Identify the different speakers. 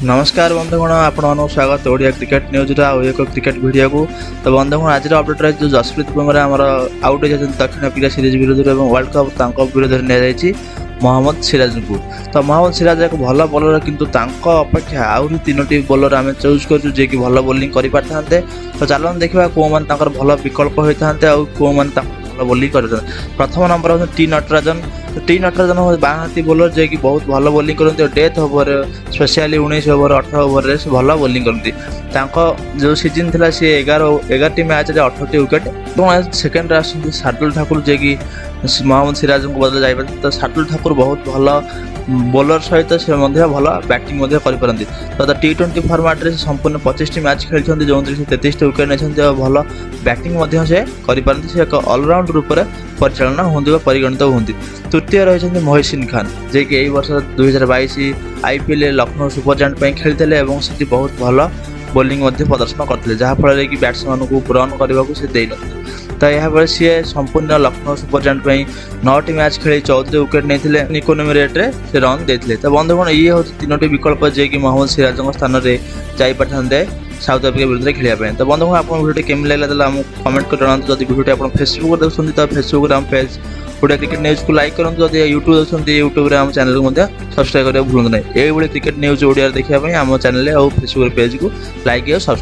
Speaker 1: नमस्कार बंधुगण आपको स्वागत ओडिया क्रिकेट न्यूज एक क्रिकेट वीडियो को। तो बंधुगण आज अपडेट रही जो जसप्रीत बुमरा आमर आउट होती दक्षिण अफ्रिका सीरीज विरुद्ध और वर्ल्ड कप विरुद्ध नि मोहम्मद सिराज को। तो मोहम्मद सिराज एक भल बलर किंतु अपेक्षा आहरी तीनो बलर आम चूज कर कि भल बोलिंग कर पारे। तो चलो देखा कौ मैंने भल विकल्प होता कौ मैंने भल बोलिंग कर। प्रथम नंबर हूँ टी नटराजन। तो टी नटराजन बाँहाती बोलर जे कि बहुत भल बोलिंग करते death over specially 19 over 18 over से भल बोलिंग करती। जो सीजन था सी 11 मैच 18 विकेट। सेकेंड आसते शार्दुल ठाकुर जे कि मोहम्मद सिराज को बदल जाए। तो शार्दुल ठाकुर बहुत भल बोलर सहित से भल बैटिंग करपारती। तो T20 फॉर्मेट रे संपूर्ण 25 मैच खेलते जो 33 विकेट नहीं भल बैटिंग से करपारती। से एक ऑलराउंड रूप से परिचालना होती परिगणित होती। तृतीय रही मोहसिन खान जे कि वर्ष 2022 IPL लखनऊ सुपर जायंट खेलते बहुत भल बोलिंग प्रदर्शन करते जहाँफल कि बैट्समैन को रन करने को दे न। तो यहाँ सी संपूर्ण लखनऊ सुपर जायंट 9 मैच खेली 34 विकेट नहीं इकोनॉमी रेट रे से रन देते। तो बंधुगण ये हूँ तीनो विकल्प जे कि मोहम्मद सिराज स्थान में जाते साउथ अफ्रिका विरुद्ध खेलने। तो बंधुगण आप वीडियो केमी लगे आमको कमेंट कर जनाते। जब वीडियो आप फेसबुक देखते तो फेसबुक आम पेज ओडिया क्रिकेट न्यूज को लाइक करूँ। जब यूट्यूब देखते यूट्यूब आम चैनल को सब्सक्राइब करने भूलु ना। ये क्रिकेट न्यूज ओडिया देखा आम चैनल और फेसबुक पेज को लाइक और सब्सक्राइब।